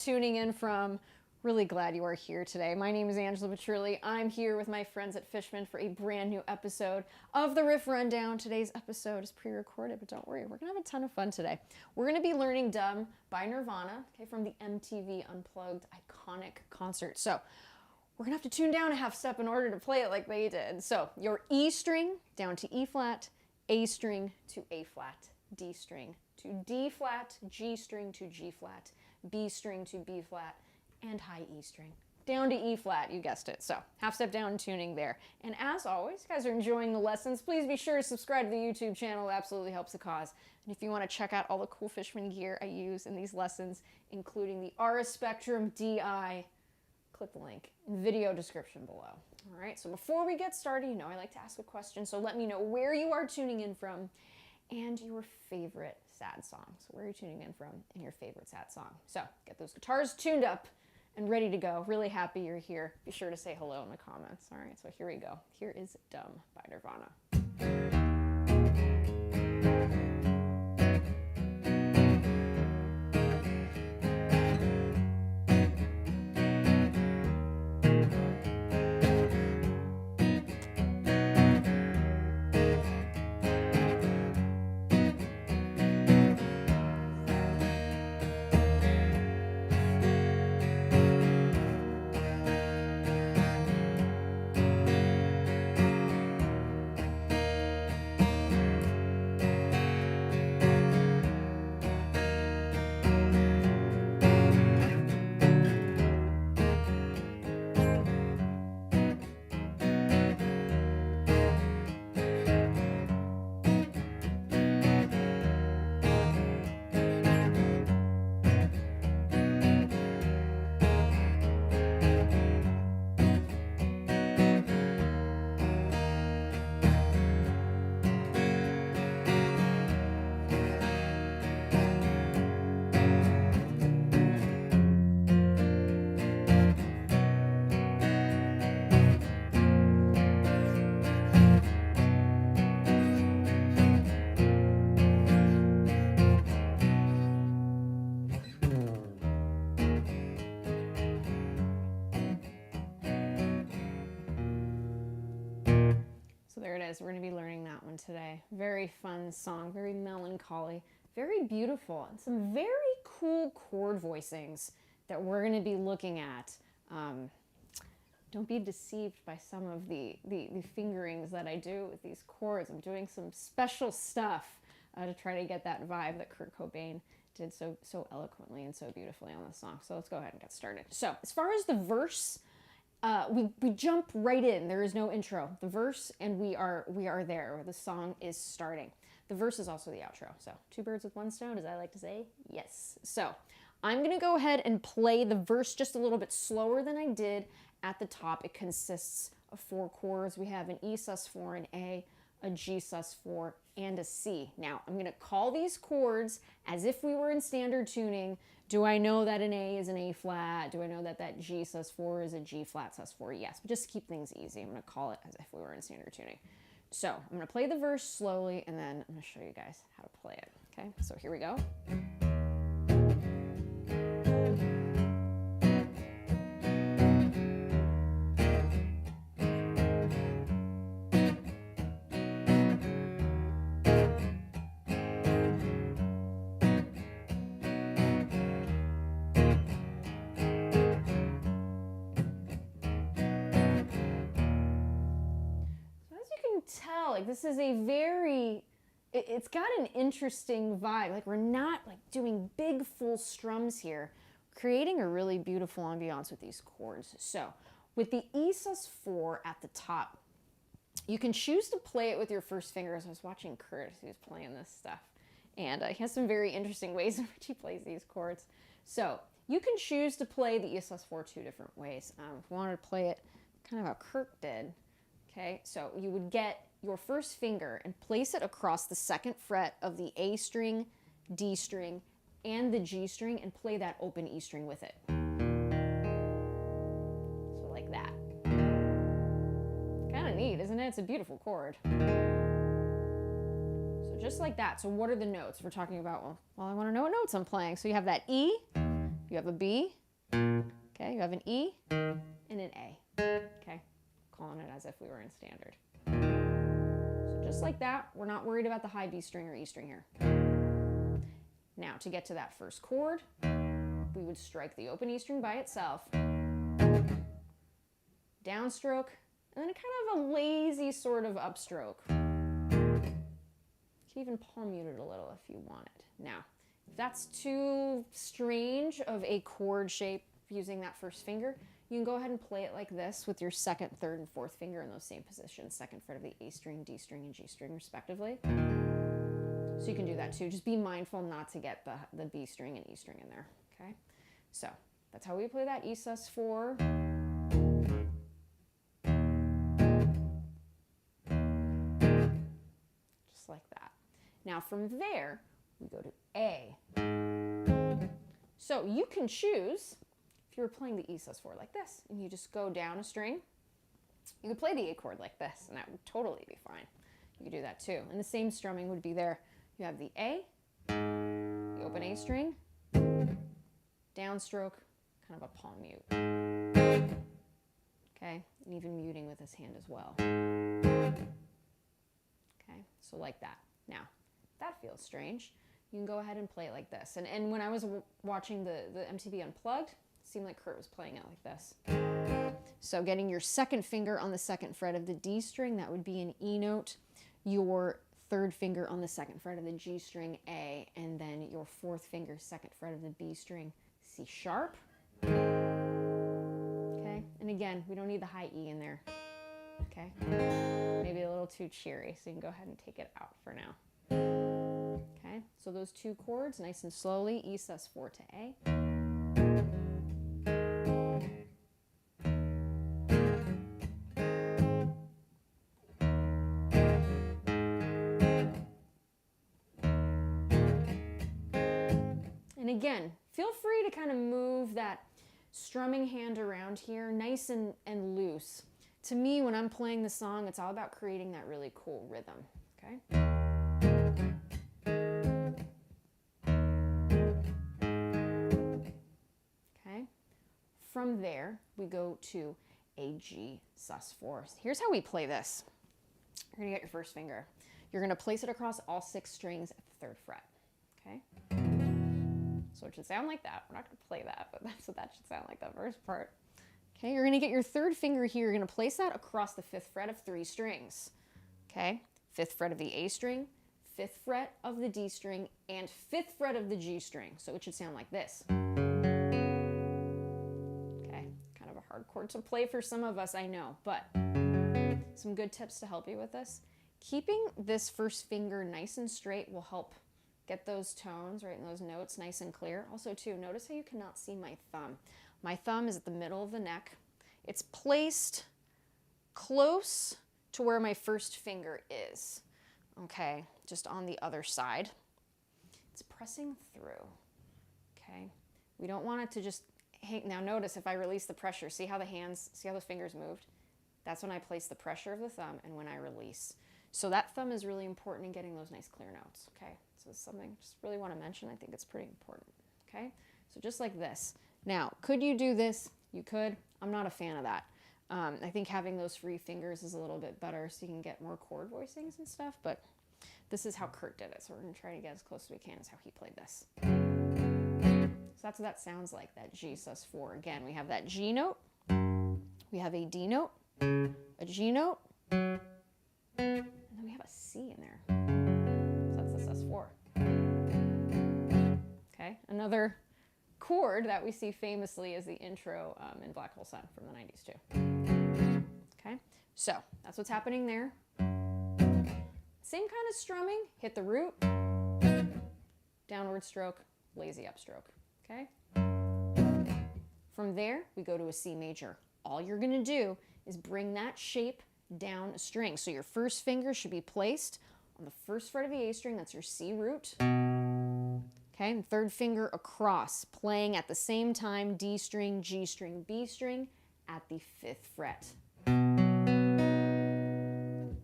Tuning in from. Really glad you are here today. My name is Angela Petrilli. I'm here with my friends at Fishman for a brand new episode of the Riff Rundown. Today's episode is pre-recorded, but don't worry, we're gonna have a ton of fun today. We're gonna be learning Dumb by Nirvana, okay, from the MTV Unplugged iconic concert. So we're gonna have to tune down a half step in order to play it like they did. So your E string down to E flat, A string to A flat, D string to D flat, G string to G flat, B string to B flat, and high E string down to E flat, you guessed it. So half step down tuning there. And as always, you guys are enjoying the lessons, please be sure to subscribe to the YouTube channel. It absolutely helps the cause. And if you want to check out all the cool Fishman gear I use in these lessons, including the Aura Spectrum DI, click the link in video description below. All right, so before we get started, you know I like to ask a question, so let me know where you are tuning in from and your favorite sad song. So where are you tuning in from and your favorite sad song? So get those guitars tuned up and ready to go. Really happy you're here. Be sure to say hello in the comments. All right, so here we go. Here is Dumb by Nirvana. So there it is. We're going to be learning that one today. Very fun song, very melancholy, very beautiful, and some very cool chord voicings that we're going to be looking at. Don't be deceived by some of the fingerings that I do with these chords. I'm doing some special stuff to try to get that vibe that Kurt Cobain did so eloquently and so beautifully on this song. So let's go ahead and get started. So as far as the verse, we jump right in. There is no intro. The verse, and we are there. The song is starting. The verse is also the outro. So 2 birds with 1 stone, as I like to say. Yes. So I'm going to go ahead and play the verse just a little bit slower than I did at the top. It consists of 4 chords. We have an E sus4, an a G sus4, and a C. Now, I'm going to call these chords as if we were in standard tuning. Do I know that an A is an A flat? Do I know that that G sus4 is a G flat sus4? Yes, but just to keep things easy, I'm going to call it as if we were in standard tuning. So I'm going to play the verse slowly, and then I'm going to show you guys how to play it. Okay, so here we go. Tell, like, this is a very, it's got an interesting vibe. Like, we're not like doing big full strums here, creating a really beautiful ambiance with these chords. So with the E sus4 at the top, you can choose to play it with your first fingers. I was watching Kurt, who's playing this stuff, and he has some very interesting ways in which he plays these chords. So you can choose to play the E sus4 2 different ways. If you wanted to play it kind of how Kurt did, okay, so you would get your first finger and place it across the 2nd fret of the A string, D string, and the G string, and play that open E string with it. So like that. Kind of neat, isn't it? It's a beautiful chord. So just like that. So what are the notes? We're talking about, well, I want to know what notes I'm playing. So you have that E, You have a B, okay, you have an E, and an A, okay? Calling it as if we were in standard. So just like that, we're not worried about the high B string or E string here. Now, to get to that first chord, we would strike the open E string by itself, downstroke, and then kind of a lazy sort of upstroke. You can even palm mute it a little if you want it. Now, if that's too strange of a chord shape using that first finger, you can go ahead and play it like this with your second, third, and fourth finger in those same positions, second fret of the A string, D string, and G string respectively. So you can do that too. Just be mindful not to get the B string and E string in there, okay? So that's how we play that E sus4. Just like that. Now from there, we go to A. So you can choose, if you were playing the E sus4 like this, and you just go down a string, you could play the A chord like this, and that would totally be fine. You could do that too. And the same strumming would be there. You have the A, the open A string, downstroke, kind of a palm mute. Okay, and even muting with his hand as well. Okay, so like that. Now, that feels strange. You can go ahead and play it like this. And when I was watching the MTV Unplugged, it seemed like Kurt was playing it like this. So getting your second finger on the second fret of the D string, that would be an E note. Your third finger on the second fret of the G string, A, and then your fourth finger, second fret of the B string, C sharp. Okay, and again, we don't need the high E in there. Okay, maybe a little too cheery, so you can go ahead and take it out for now. Okay, so those two chords, nice and slowly, E sus4 to A. And again, feel free to kind of move that strumming hand around here, nice and loose. To me, when I'm playing the song, it's all about creating that really cool rhythm, okay? Okay. From there, we go to a G sus4. Here's how we play this. You're gonna get your first finger. You're gonna place it across all 6 strings at the 3rd fret, okay? So it should sound like that. We're not going to play that, but that's what that should sound like, that first part. Okay, you're going to get your 3rd finger here. You're going to place that across the 5th fret of 3 strings. Okay, 5th fret of the A string, 5th fret of the D string, and 5th fret of the G string. So it should sound like this. Okay, kind of a hard chord to play for some of us, I know, but some good tips to help you with this. Keeping this first finger nice and straight will help get those tones, right, and those notes nice and clear. Also, too, notice how you cannot see my thumb. My thumb is at the middle of the neck. It's placed close to where my first finger is, okay, just on the other side. It's pressing through, okay? We don't want it to just hang. Now notice if I release the pressure, see how the hands, see how those fingers moved? That's when I place the pressure of the thumb and when I release. So that thumb is really important in getting those nice clear notes, okay? So it's something I just really want to mention. I think it's pretty important, okay? So just like this. Now, could you do this? You could. I'm not a fan of that. I think having those free fingers is a little bit better so you can get more chord voicings and stuff, but this is how Kurt did it. So we're going to try to get as close as we can as how he played this. So that's what that sounds like, that G sus4. Again, we have that G note, we have a D note, a G note, and then we have a C in there. So that's the sus4. Okay, another chord that we see famously is the intro in Black Hole Sun from the 90s too. Okay, so that's what's happening there. Same kind of strumming, hit the root, downward stroke, lazy upstroke, okay? From there, we go to a C major. All you're gonna do is bring that shape down a string. So your first finger should be placed on the first fret of the A string, that's your C root. Okay, and third finger across, playing at the same time D string, G string, B string at the 5th fret.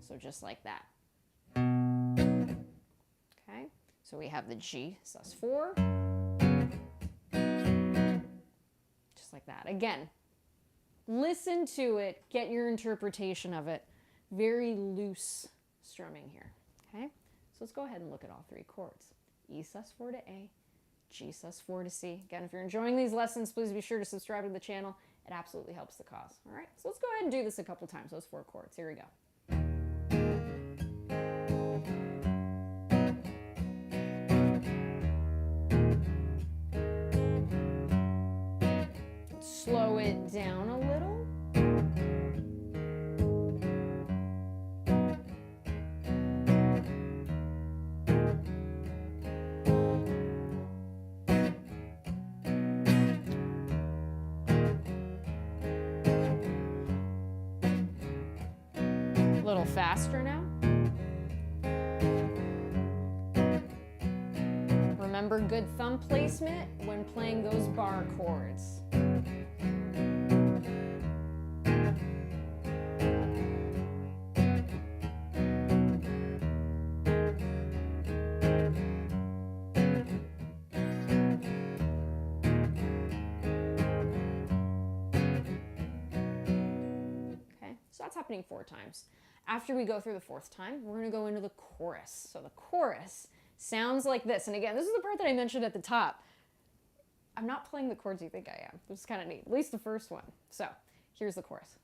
So just like that. Okay, so we have the G sus4. like that. Again, listen to it, get your interpretation of it. Very loose strumming here, okay? So let's go ahead and look at all three chords. E sus4 to A, G sus4 to C. Again, if you're enjoying these lessons, please be sure to subscribe to the channel. It absolutely helps the cause, all right? So let's go ahead and do this a couple times, those 4 chords. Here we go. Slow it down a little. A little faster now. Remember good thumb placement when playing those bar chords. So that's happening 4 times. After we go through the 4th time, we're going to go into the chorus. So the chorus sounds like this. And again, this is the part that I mentioned at the top. I'm not playing the chords you think I am. This is kind of neat, at least the first one. So here's the chorus.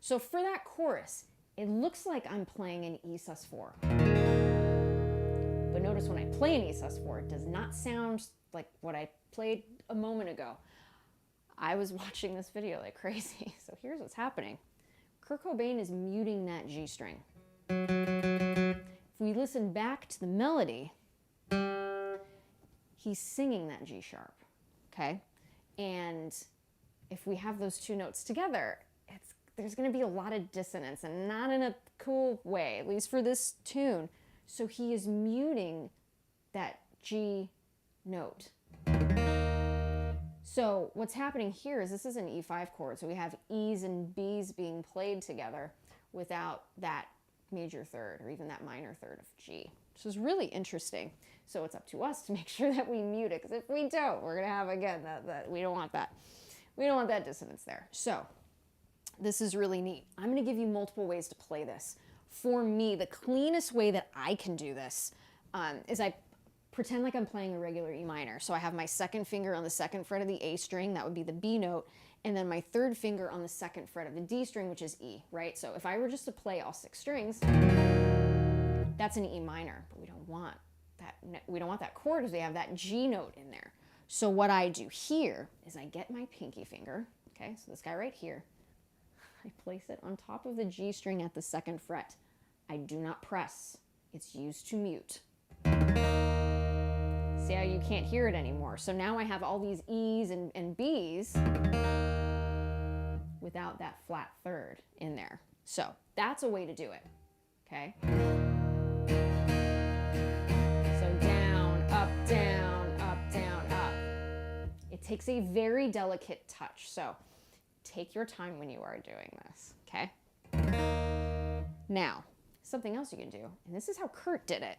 So for that chorus, it looks like I'm playing an E sus4. But notice when I play an E sus4, it does not sound like what I played a moment ago. I was watching this video like crazy. So here's what's happening. Kurt Cobain is muting that G string. If we listen back to the melody, he's singing that G sharp, okay? And if we have those 2 notes together, there's going to be a lot of dissonance, and not in a cool way, at least for this tune. So he is muting that G note. So what's happening here is this is an E5 chord, so we have E's and B's being played together without that major third or even that minor third of G, which is really interesting. So it's up to us to make sure that we mute it, because if we don't, we're going to have, again, that we don't want that. We don't want that dissonance there. So this is really neat. I'm going to give you multiple ways to play this. For me, the cleanest way that I can do this is I pretend like I'm playing a regular E minor. So I have my 2nd finger on the 2nd fret of the A string, that would be the B note, and then my 3rd finger on the 2nd fret of the D string, which is E, right? So if I were just to play all 6 strings, that's an E minor, but we don't want that chord because we have that G note in there. So what I do here is I get my pinky finger, okay, so this guy right here, I place it on top of the G string at the 2nd fret. I do not press. It's used to mute. See how you can't hear it anymore? So now I have all these E's and B's without that flat third in there. So that's a way to do it, okay? So down, up, down, up, down, up. It takes a very delicate touch. So take your time when you are doing this, okay? Now, something else you can do, and this is how Kurt did it.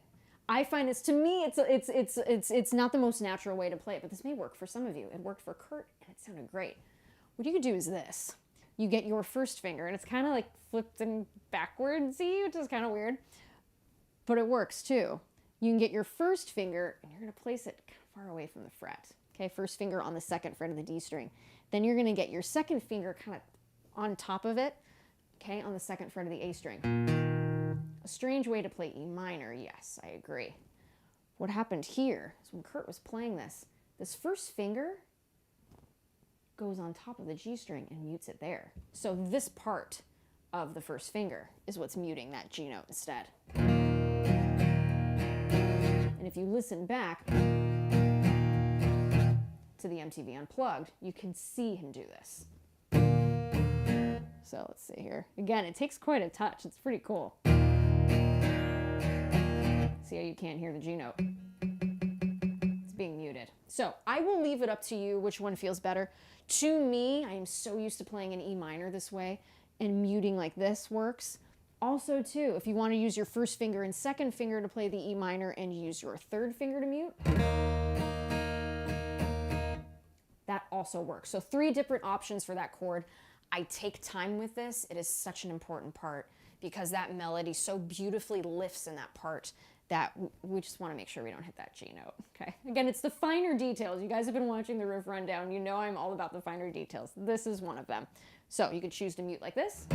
I find this, to me, it's not the most natural way to play it, but this may work for some of you. It worked for Kurt, and it sounded great. What you could do is this. You get your 1st finger, and it's kind of like flipped and backwards-y, which is kind of weird, but it works too. You can get your 1st finger, and you're going to place it far away from the fret. Okay, 1st finger on the 2nd fret of the D string. Then you're going to get your 2nd finger kind of on top of it, okay, on the 2nd fret of the A string. A strange way to play E minor, yes, I agree. What happened here is when Kurt was playing this 1st finger goes on top of the G string and mutes it there. So this part of the 1st finger is what's muting that G note instead. And if you listen back to the MTV Unplugged, you can see him do this. So let's see here. Again, it takes quite a touch. It's pretty cool. See how you can't hear the G note? It's being muted. So I will leave it up to you which one feels better. To me, I am so used to playing an E minor this way, and muting like this works. Also, too, if you want to use your first finger and second finger to play the E minor and use your third finger to mute, that also works. So 3 different options for that chord. I take time with this. It is such an important part because that melody so beautifully lifts in that part that we just want to make sure we don't hit that G note, okay? Again, it's the finer details. You guys have been watching the riff rundown. You know I'm all about the finer details. This is one of them. So you can choose to mute like this.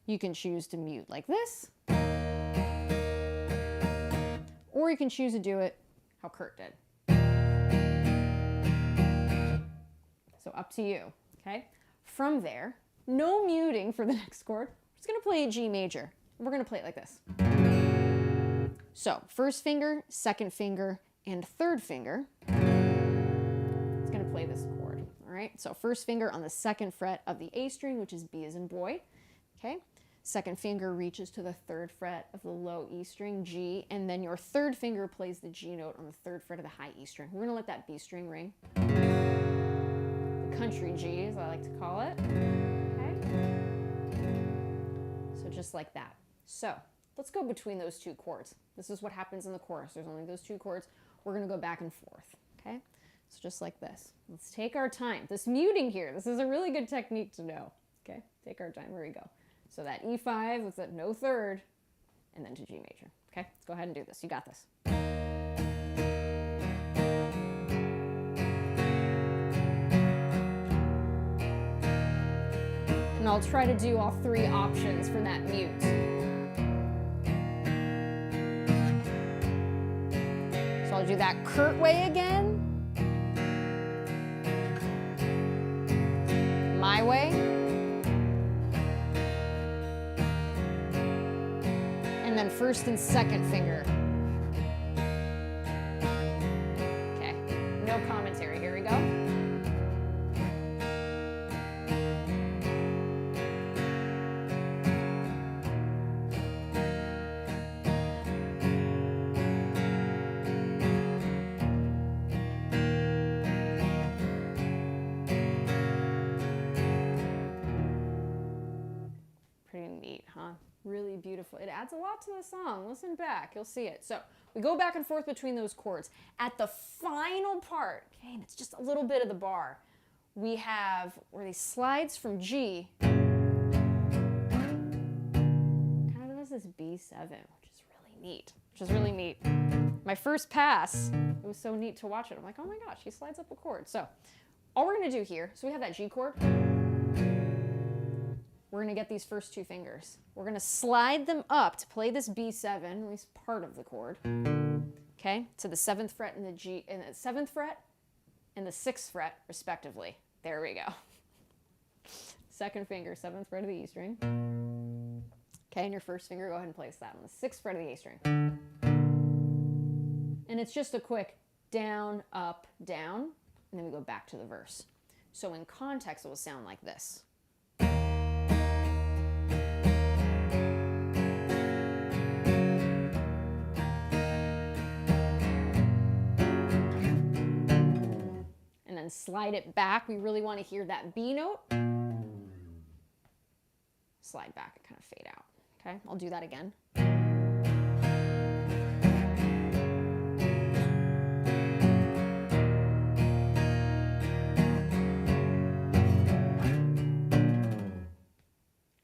You can choose to mute like this. Or you can choose to do it how Kurt did. So up to you, okay? From there, no muting for the next chord. We're just gonna play a G major. We're gonna play it like this. So first finger, second finger, and third finger. It's gonna play this chord, all right? So first finger on the second fret of the A string, which is B as in boy, okay? Second finger reaches to the third fret of the low E string, G, and then your third finger plays the G note on the third fret of the high E string. We're gonna let that B string ring. The country G, as I like to call it, okay? So just like that. So let's go between those 2 chords. This is what happens in the chorus. There's only those 2 chords. We're gonna go back and forth, okay? So just like this. Let's take our time. This muting here, this is a really good technique to know, okay? Take our time, here we go. So that E5 with that no third, and then to G major, okay? Let's go ahead and do this, you got this. And I'll try to do all 3 options for that mute. So I'll do that Kurt way again. My way. And then first and second finger. Okay, no commentary, here we go. Pretty neat, huh? Really beautiful. It adds a lot to the song. Listen back, you'll see it. So we go back and forth between those chords. At the final part, okay, and it's just a little bit of the bar, we have where these slides from G kind of does this B7, which is really neat. My first pass, it was so neat to watch it. I'm like, oh my gosh, he slides up a chord. So all we're gonna do here, so we have that G chord. We're gonna get these first 2 fingers. We're gonna slide them up to play this B7, at least part of the chord, okay, to the 7th fret and the G, and the 7th fret and the 6th fret, respectively. There we go. Second finger, 7th fret of the E string. Okay, and your first finger, go ahead and place that on the 6th fret of the A string. And it's just a quick down, up, down, and then we go back to the verse. So in context, it will sound like this. And then slide it back. We really want to hear that B note. Slide back and kind of fade out. Okay, I'll do that again.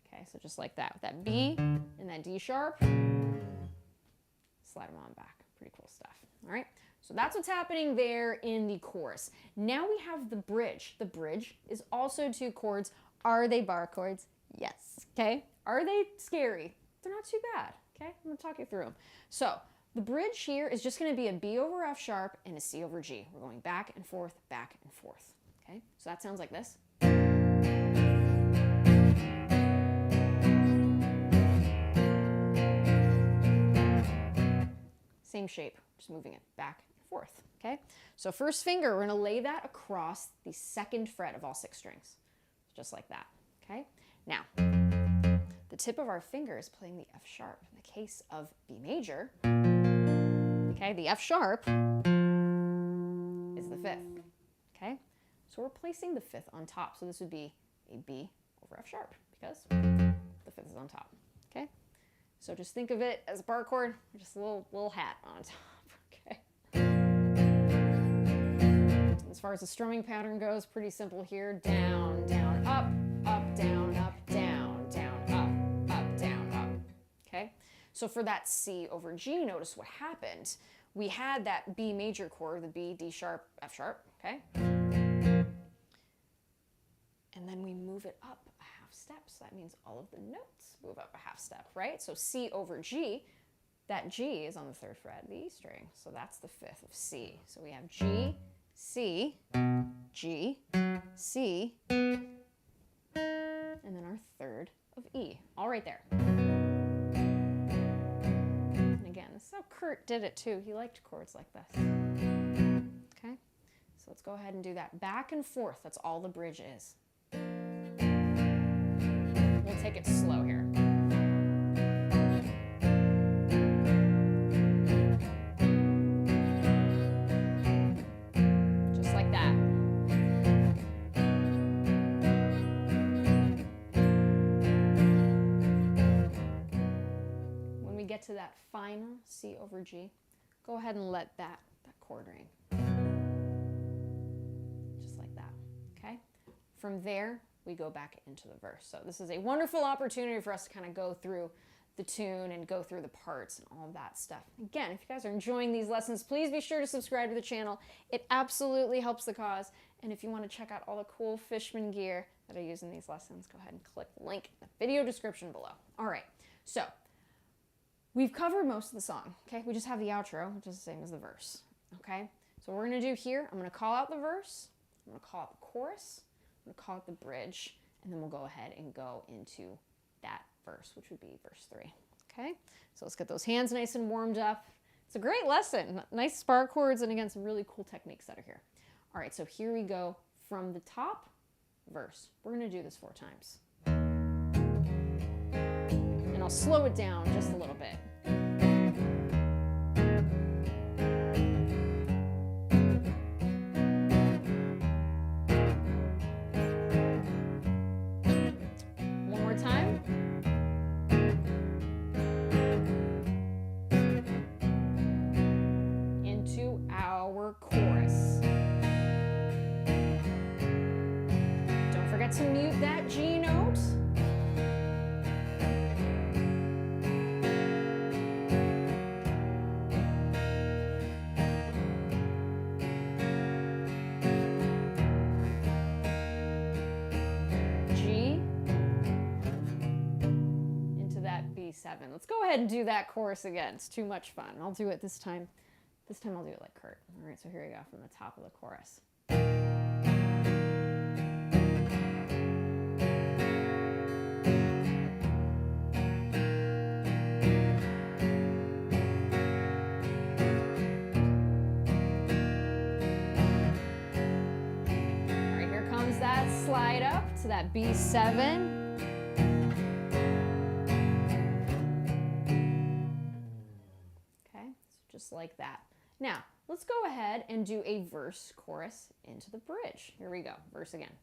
Okay, so just like that with that B and that D sharp. Slide them on back. Pretty cool stuff. All right. So that's what's happening there in the chorus. Now we have the bridge. The bridge is also 2 chords. Are they bar chords? Yes. Okay. Are they scary? They're not too bad. Okay. I'm going to talk you through them. So the bridge here is just going to be a B over F sharp and a C over G. We're going back and forth, back and forth. Okay. So that sounds like this. Same shape, just moving it back and forth, okay? So first finger, we're gonna lay that across the 2nd fret of all 6 strings, just like that, okay? Now, the tip of our finger is playing the F sharp, the case of B major, okay, the F sharp is the 5th, okay? So we're placing the 5th on top. So this would be a B over F sharp because the 5th is on top, okay? So just think of it as a bar chord, just a little hat on top, okay? As far as the strumming pattern goes, pretty simple here. Down, down, up, up, down, up, down, down, up, down, up, okay? So for that C over G, notice what happened. We had that B major chord, the B, D sharp, F sharp, okay? And then we move it up a half step. So that means all of the notes move up a half step, right? So C over G, that G is on the 3rd fret of the E string. So that's the 5th of C. So we have G, C, G, C, and then our 3rd of E, all right there. And again, this is how Kurt did it too. He liked chords like this. Okay, so let's go ahead and do that back and forth. That's all the bridge is. We'll take it slow here. Just like that. When we get to that final C over G, go ahead and let that chord ring. Just like that, okay? From there, we go back into the verse. So this is a wonderful opportunity for us to kind of go through the tune and go through the parts and all of that stuff. Again, if you guys are enjoying these lessons, please be sure to subscribe to the channel. It absolutely helps the cause. And if you want to check out all the cool Fishman gear that I use in these lessons, go ahead and click the link in the video description below. All right, so we've covered most of the song, okay? We just have the outro, which is the same as the verse, okay? So what we're gonna do here, I'm gonna call out the verse, I'm gonna call out the chorus, I'm going to call it the bridge, and then we'll go ahead and go into that verse, which would be verse 3. Okay, so let's get those hands nice and warmed up. It's a great lesson. Nice bar chords, and again, some really cool techniques that are here. All right, so here we go from the top verse. We're going to do this 4 times. And I'll slow it down just a little bit. Chorus. Don't forget to mute that G note. G into that B7. Let's go ahead and do that chorus again. It's too much fun. I'll do it this time. This time I'll do it like Kurt. All right, so here we go from the top of the chorus. All right, here comes that slide up to that B7. Just like that. Now, let's go ahead and do a verse chorus into the bridge. Here we go, verse again.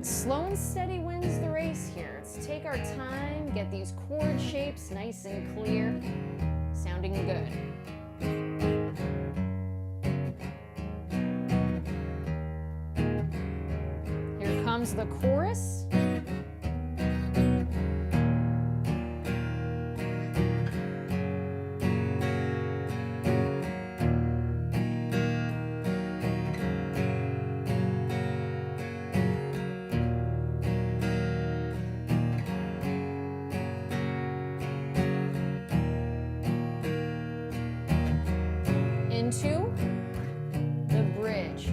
Slow and steady wins the race here. Let's take our time, get these chord shapes nice and clear, sounding good. Here comes the chorus. Into the bridge.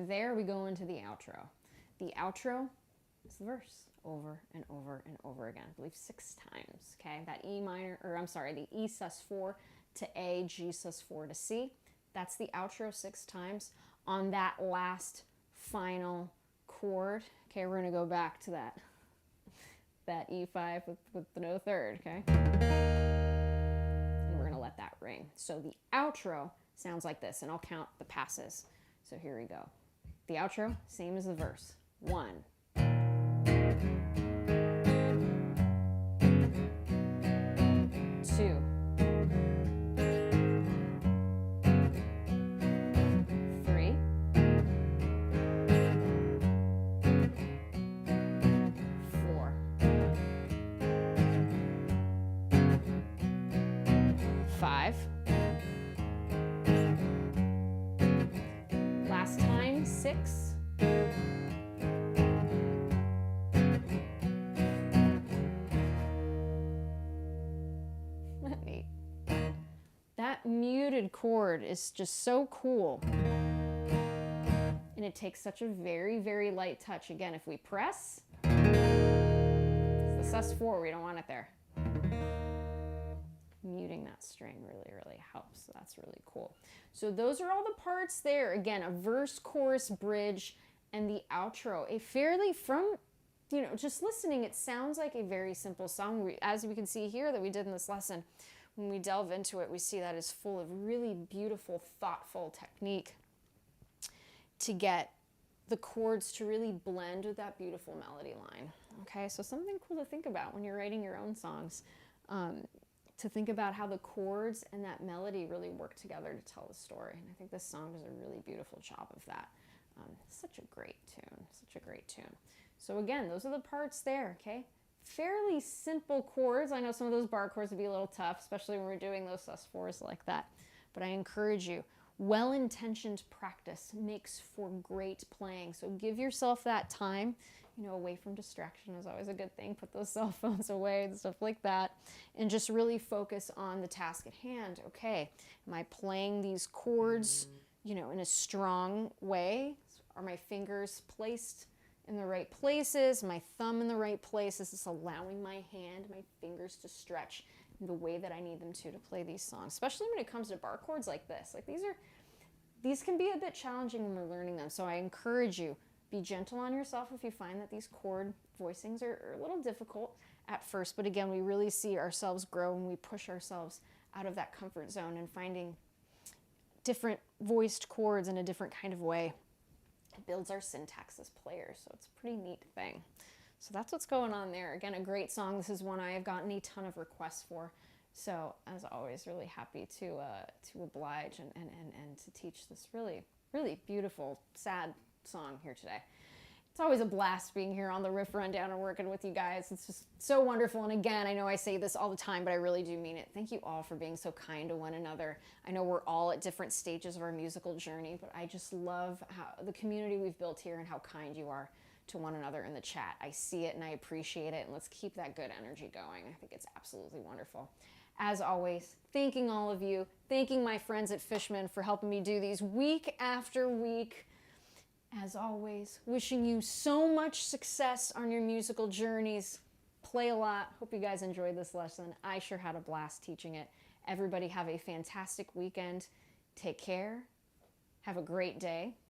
From there, we go into the outro. The outro is the verse over and over and over again. I believe 6 times, okay? That E minor, or I'm sorry, the E sus4 to A, G sus4 to C. That's the outro 6 times on that last final chord. Okay, we're gonna go back to that E5 with the no third, okay? And we're gonna let that ring. So the outro sounds like this, and I'll count the passes. So here we go. The outro, same as the verse. 1, 2, 3, 4, 5. Last time, 6. Neat. That muted chord is just so cool. And it takes such a very, very light touch. Again, if we press, it's the sus4, we don't want it there. Muting that string really, really helps. So that's really cool. So those are all the parts there. Again, a verse, chorus, bridge, and the outro. A fairly, from, you know, just listening, it sounds like a very simple song. As we can see here that we did in this lesson, when we delve into it, we see that it's full of really beautiful, thoughtful technique to get the chords to really blend with that beautiful melody line. Okay, so something cool to think about when you're writing your own songs. To think about how the chords and that melody really work together to tell the story. And I think this song does a really beautiful job of that. Such a great tune, such a great tune. So again, those are the parts there, okay? Fairly simple chords. I know some of those bar chords would be a little tough, especially when we're doing those sus4s like that. But I encourage you, well-intentioned practice makes for great playing. So give yourself that time, you know, away from distraction is always a good thing. Put those cell phones away and stuff like that. And just really focus on the task at hand. Okay, am I playing these chords, you know, in a strong way? Are my fingers placed in the right places? My thumb in the right place? Is this allowing my hand, my fingers to stretch in the way that I need them to play these songs? Especially when it comes to bar chords like this. Like these can be a bit challenging when we're learning them. So I encourage you, be gentle on yourself if you find that these chord voicings are a little difficult at first. But again, we really see ourselves grow when we push ourselves out of that comfort zone and finding different voiced chords in a different kind of way. It builds our syntax as players, so it's a pretty neat thing. So that's what's going on there. Again, a great song. This is one I have gotten a ton of requests for. So as always, really happy to oblige and to teach this really, really beautiful, sad song here today. It's always a blast being here on the Riff Rundown and working with you guys. It's just so wonderful. And again, I know I say this all the time, but I really do mean it. Thank you all for being so kind to one another. I know we're all at different stages of our musical journey, but I just love how the community we've built here and how kind you are to one another in the chat. I see it and I appreciate it, and let's keep that good energy going. I think it's absolutely wonderful. As always, thanking all of you, thanking my friends at Fishman for helping me do these week after week. As always, wishing you so much success on your musical journeys. Play a lot. Hope you guys enjoyed this lesson. I sure had a blast teaching it. Everybody have a fantastic weekend. Take care. Have a great day.